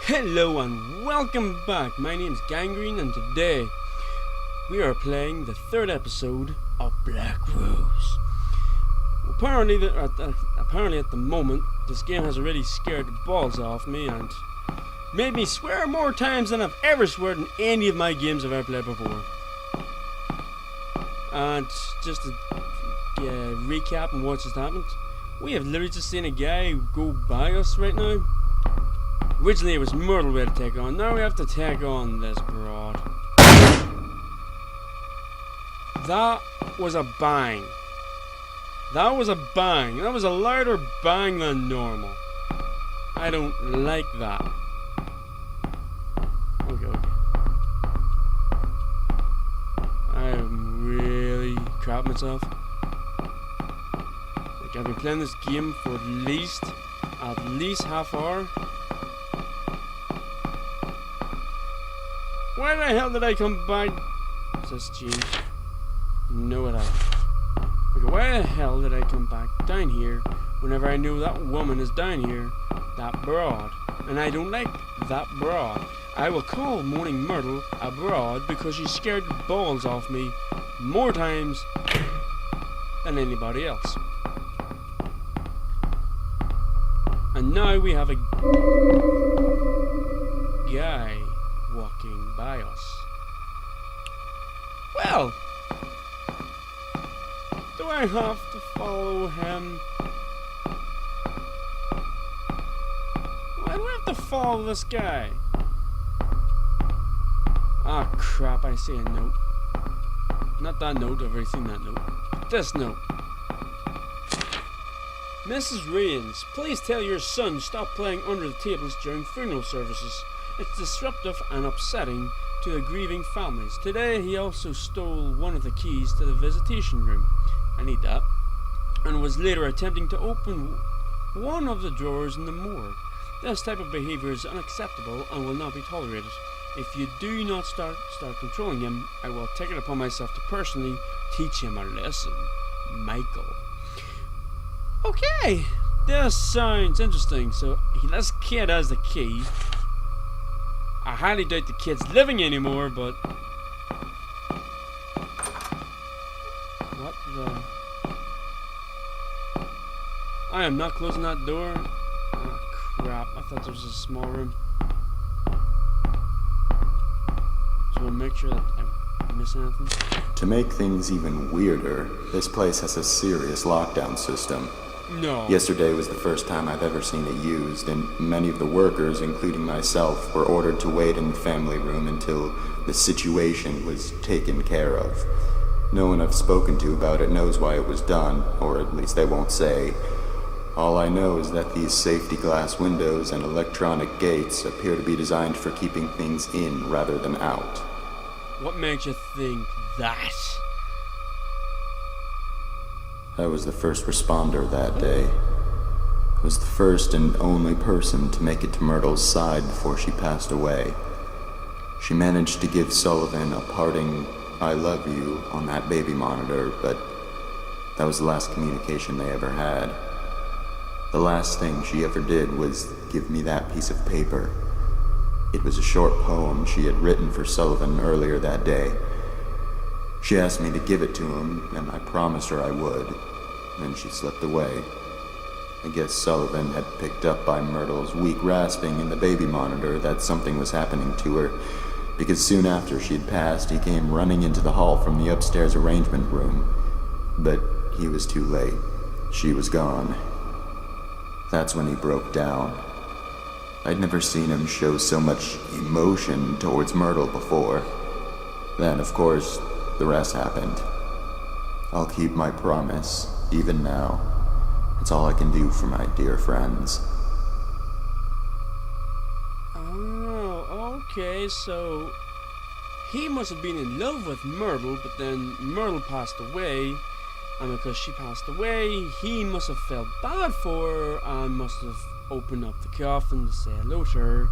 Hello and welcome back. My name is Gangrene and today we are playing the third episode of Black Rose. Apparently at the moment this game has already scared the balls off me and made me swear more times than I've ever sworn in any of my games I've ever played before. And just to recap on what's just happened, we have literally just seen a guy go by us right now. Originally it was Myrtle we had to take on, now we have to take on this broad. That was a bang. That was a bang. That was a louder bang than normal. I don't like that. Okay. I am really crapping myself. Like, I've been playing this game for at least half hour. Why the hell did I come back? Is this changed? No, it hasn't. Okay, why the hell did I come back down here whenever I know that woman is down here? That broad. And I don't like that broad. I will call Moaning Myrtle a broad because she scared the balls off me more times than anybody else. And now we have a guy walking by us. Well, do I have to follow him? Why do I have to follow this guy? Ah, crap, I see a note. Not that note, I've already seen that note. This note. Mrs. Rains, please tell your son stop playing under the tables during funeral services. It's disruptive and upsetting to the grieving families. Today he also stole one of the keys to the visitation room. I need that. And was later attempting to open one of the drawers in the morgue. This type of behavior is unacceptable and will not be tolerated. If you do not start controlling him, I will take it upon myself to personally teach him a lesson. Michael. Okay, this sounds interesting. So this kid has the key. I highly doubt the kid's living anymore, but what the? I am not closing that door. Oh crap, I thought there was a small room. Just want to make sure that I don't miss anything. To make things even weirder, this place has a serious lockdown system. No. Yesterday was the first time I've ever seen it used, and many of the workers, including myself, were ordered to wait in the family room until the situation was taken care of. No one I've spoken to about it knows why it was done, or at least they won't say. All I know is that these safety glass windows and electronic gates appear to be designed for keeping things in rather than out. What makes you think that? I was the first responder that day. I was the first and only person to make it to Myrtle's side before she passed away. She managed to give Sullivan a parting "I love you" on that baby monitor, but that was the last communication they ever had. The last thing she ever did was give me that piece of paper. It was a short poem she had written for Sullivan earlier that day. She asked me to give it to him, and I promised her I would. Then she slipped away. I guess Sullivan had picked up by Myrtle's weak rasping in the baby monitor that something was happening to her, because soon after she'd passed, he came running into the hall from the upstairs arrangement room. But he was too late. She was gone. That's when he broke down. I'd never seen him show so much emotion towards Myrtle before. Then, of course, the rest happened. I'll keep my promise, even now. It's all I can do for my dear friends. Oh, okay, so he must have been in love with Myrtle, but then Myrtle passed away, and because she passed away, he must have felt bad for her and must have opened up the coffin to say hello to her,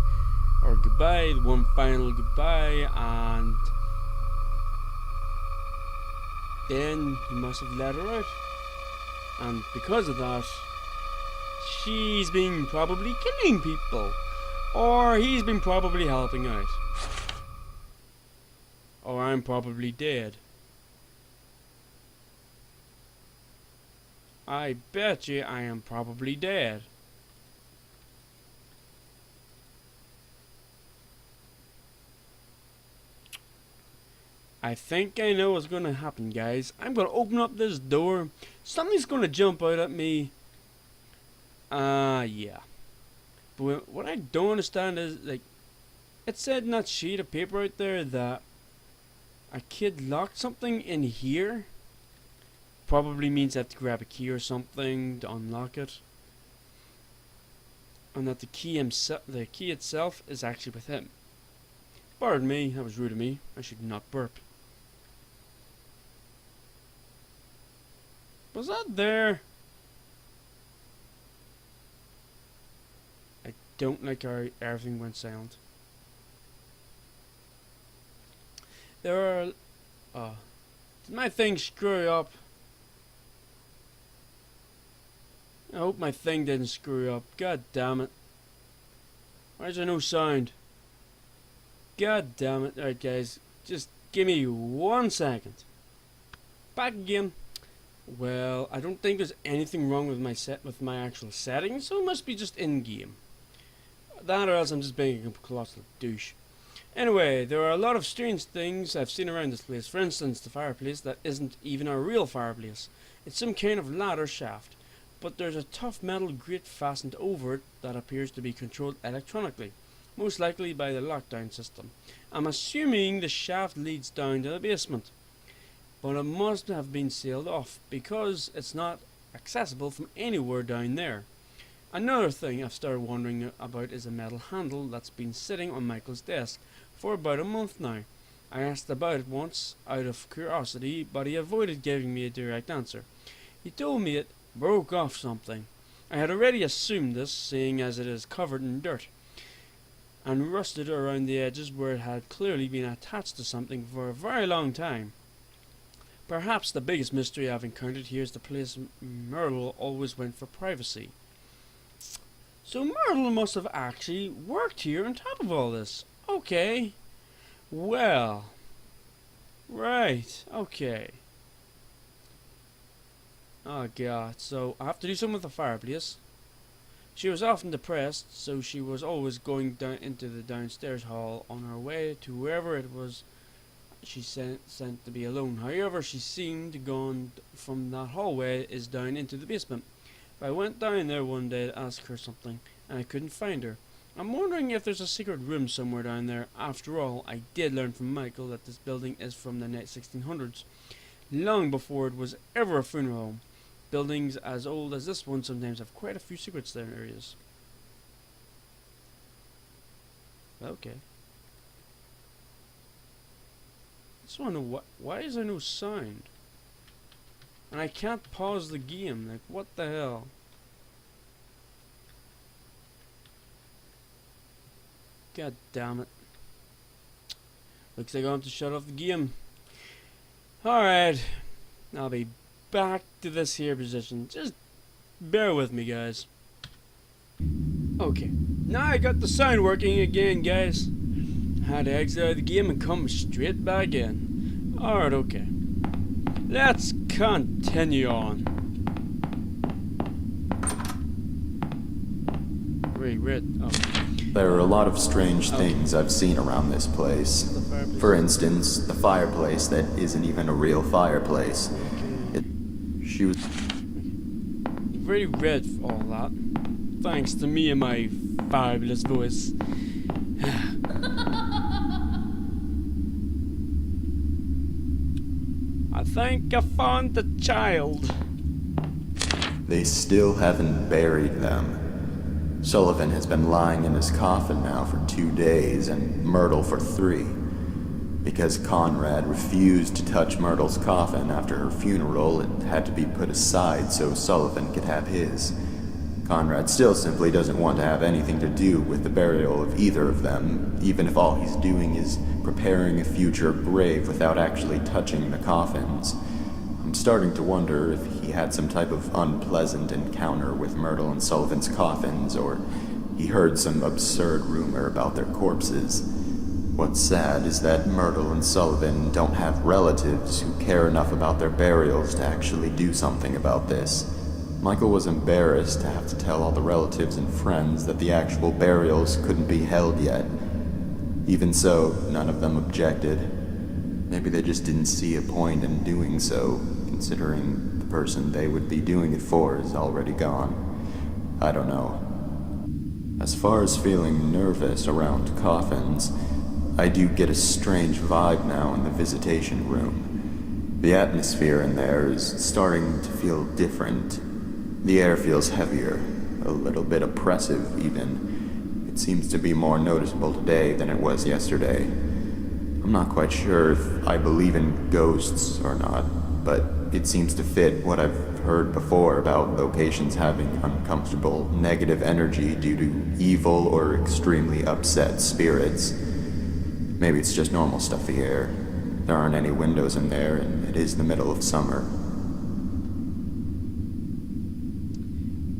or goodbye, the one final goodbye, and then he must have let her out. And because of that, she's been probably killing people. Or he's been probably helping out. Or I'm probably dead. I bet you I am probably dead. I think I know what's gonna happen, guys. I'm gonna open up this door. Something's gonna jump out at me. Yeah. But what I don't understand is, like, it said in that sheet of paper out there that a kid locked something in here. Probably means I have to grab a key or something to unlock it. And that the key itself is actually with him. Pardon me, that was rude of me. I should not burp. Was that there? I don't like how everything went silent. There are... did my thing screw up? I hope my thing didn't screw up. God damn it. Why is there no sound? God damn it. Alright guys, just give me 1 second. Back again. Well, I don't think there's anything wrong with my actual settings, so it must be just in-game. That or else I'm just being a colossal douche. Anyway, there are a lot of strange things I've seen around this place. For instance, the fireplace that isn't even a real fireplace. It's some kind of ladder shaft. But there's a tough metal grate fastened over it that appears to be controlled electronically. Most likely by the lockdown system. I'm assuming the shaft leads down to the basement. But it must have been sealed off because it's not accessible from anywhere down there. Another thing I've started wondering about is a metal handle that's been sitting on Michael's desk for about a month now. I asked about it once out of curiosity, but he avoided giving me a direct answer. He told me it broke off something. I had already assumed this, seeing as it is covered in dirt and rusted around the edges where it had clearly been attached to something for a very long time. Perhaps the biggest mystery I've encountered here is the place Myrtle always went for privacy. So Myrtle must have actually worked here on top of all this. Okay. Well. Right. Okay. Oh god, so I have to do something with the fireplace. She was often depressed, so she was always going down into the downstairs hall on her way to wherever it was she sent to be alone. However, she seemed gone from that hallway is down into the basement. I went down there one day to ask her something, and I couldn't find her. I'm wondering if there's a secret room somewhere down there. After all, I did learn from Michael that this building is from the late 1600s, long before it was ever a funeral home. Buildings as old as this one sometimes have quite a few secrets in their areas. Okay. Just wonder why is there no sound? And I can't pause the game. Like, what the hell? God damn it. Looks like I have to shut off the game. Alright. I'll be back to this here position. Just bear with me, guys. Okay. Now I got the sound working again, guys. Had to exit out of the game and come straight back in. Alright, okay. Let's continue on. Wait. Oh. There are a lot of strange things I've seen around this place. For instance, the fireplace that isn't even a real fireplace. She was... You've already read all that. Thanks to me and my fabulous voice. I think I found the child. They still haven't buried them. Sullivan has been lying in his coffin now for 2 days, and Myrtle for 3. Because Conrad refused to touch Myrtle's coffin after her funeral, it had to be put aside so Sullivan could have his. Conrad still simply doesn't want to have anything to do with the burial of either of them, even if all he's doing is preparing a future grave without actually touching the coffins. I'm starting to wonder if he had some type of unpleasant encounter with Myrtle and Sullivan's coffins, or He heard some absurd rumor about their corpses. What's sad is that Myrtle and Sullivan don't have relatives who care enough about their burials to actually do something about this. Michael was embarrassed to have to tell all the relatives and friends that the actual burials couldn't be held yet. Even so, none of them objected. Maybe they just didn't see a point in doing so, considering the person they would be doing it for is already gone. I don't know. As far as feeling nervous around coffins, I do get a strange vibe now in the visitation room. The atmosphere in there is starting to feel different. The air feels heavier, a little bit oppressive even. It seems to be more noticeable today than it was yesterday. I'm not quite sure if I believe in ghosts or not, but it seems to fit what I've heard before about locations having uncomfortable negative energy due to evil or extremely upset spirits. Maybe it's just normal stuffy air. There aren't any windows in there, and it is the middle of summer.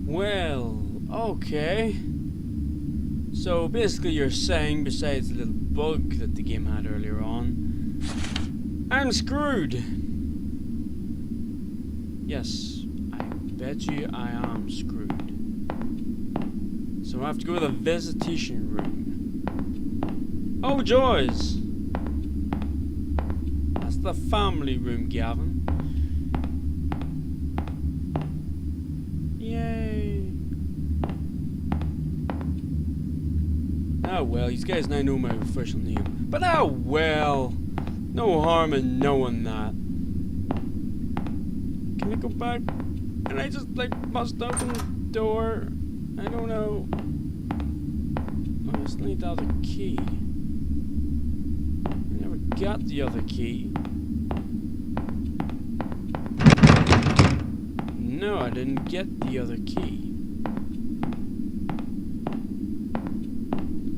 Well, okay. So basically you're saying, besides the little bug that the game had earlier on, I'm screwed. Yes, I bet you I am screwed. So I have to go to the visitation room. Oh, joys! That's the family room, Gavin. Yay! Oh well, these guys now know my official name. But oh well! No harm in knowing that. Can we go back? And I just must open the door? I don't know. Oh, I still need the other key. I never got the other key. No, I didn't get the other key.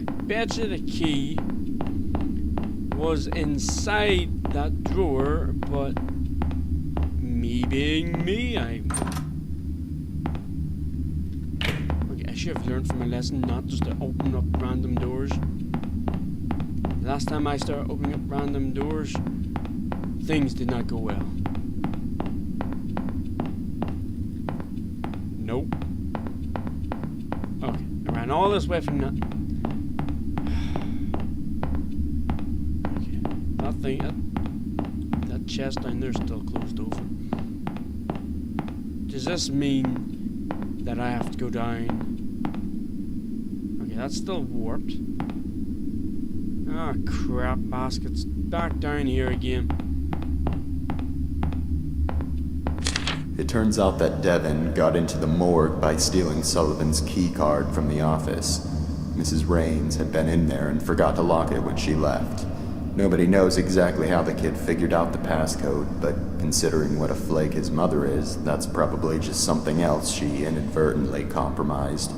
I bet you the key was inside that drawer, but me being me, okay, I should have learned from my lesson not just to open up random doors. Last time I started opening up random doors, things did not go well. Nope. Okay, I ran all this way from that. Okay, that thing, that chest down there is still closed over. Does this mean that I have to go down? Okay, that's still warped. Ah, crap baskets. Back down here again. It turns out that Devin got into the morgue by stealing Sullivan's key card from the office. Mrs. Raines had been in there and forgot to lock it when she left. Nobody knows exactly how the kid figured out the passcode, but considering what a flake his mother is, that's probably just something else she inadvertently compromised.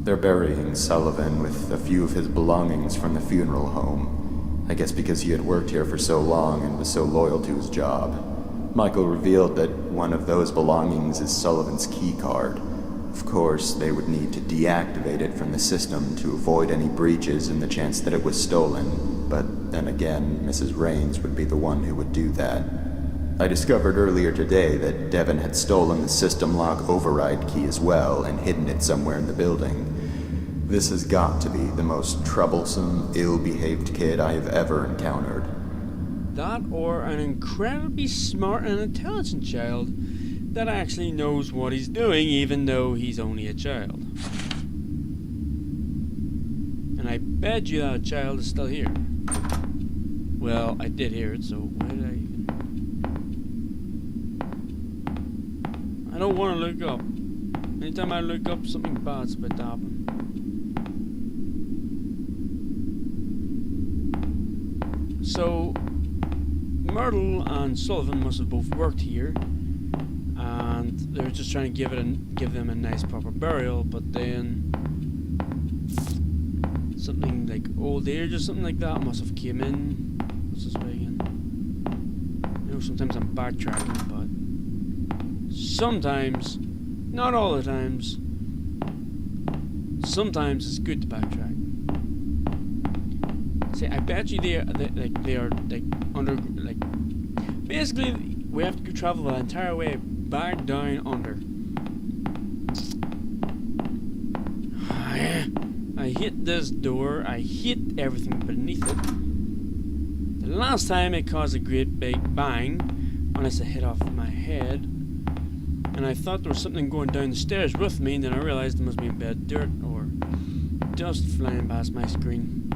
They're burying Sullivan with a few of his belongings from the funeral home. I guess because he had worked here for so long and was so loyal to his job. Michael revealed that one of those belongings is Sullivan's key card. Of course, they would need to deactivate it from the system to avoid any breaches and the chance that it was stolen, but then again, Mrs. Raines would be the one who would do that. I discovered earlier today that Devin had stolen the system lock override key as well and hidden it somewhere in the building. This has got to be the most troublesome, ill-behaved kid I have ever encountered. That or an incredibly smart and intelligent child that actually knows what he's doing even though he's only a child. And I bet you that child is still here. Well, I did hear it, so why did I even... I don't want to look up. Anytime I look up, something bad's about to happen. So, Myrtle and Sullivan must have both worked here, and they're just trying to give them a nice proper burial, but then something like old age or something like that must have came in. What's this way again? I know sometimes I'm backtracking, but sometimes, not all the times, sometimes it's good to backtrack. See, I bet you they are like under, like, basically we have to go travel the entire way back down under. I hate this door. I hate everything beneath it. The last time it caused a great big bang, unless it hit off my head, and I thought there was something going down the stairs with me, and then I realized there must be a bit of dirt or dust flying past my screen.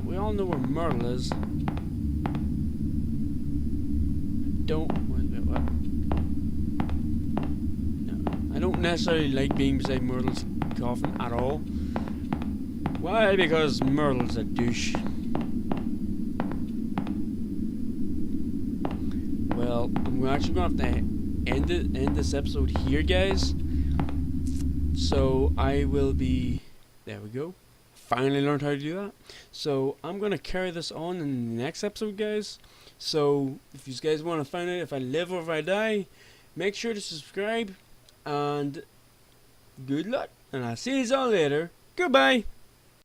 We all know where Myrtle is. I don't necessarily like being beside Myrtle's coffin at all. Why? Because Myrtle's a douche. Well, I'm actually going to have to end this episode here, guys. So I will be... There we go. Finally learned how to do that. So I'm going to carry this on in the next episode, guys. So if you guys want to find out if I live or if I die, make sure to subscribe. And good luck. And I'll see you all later. Goodbye.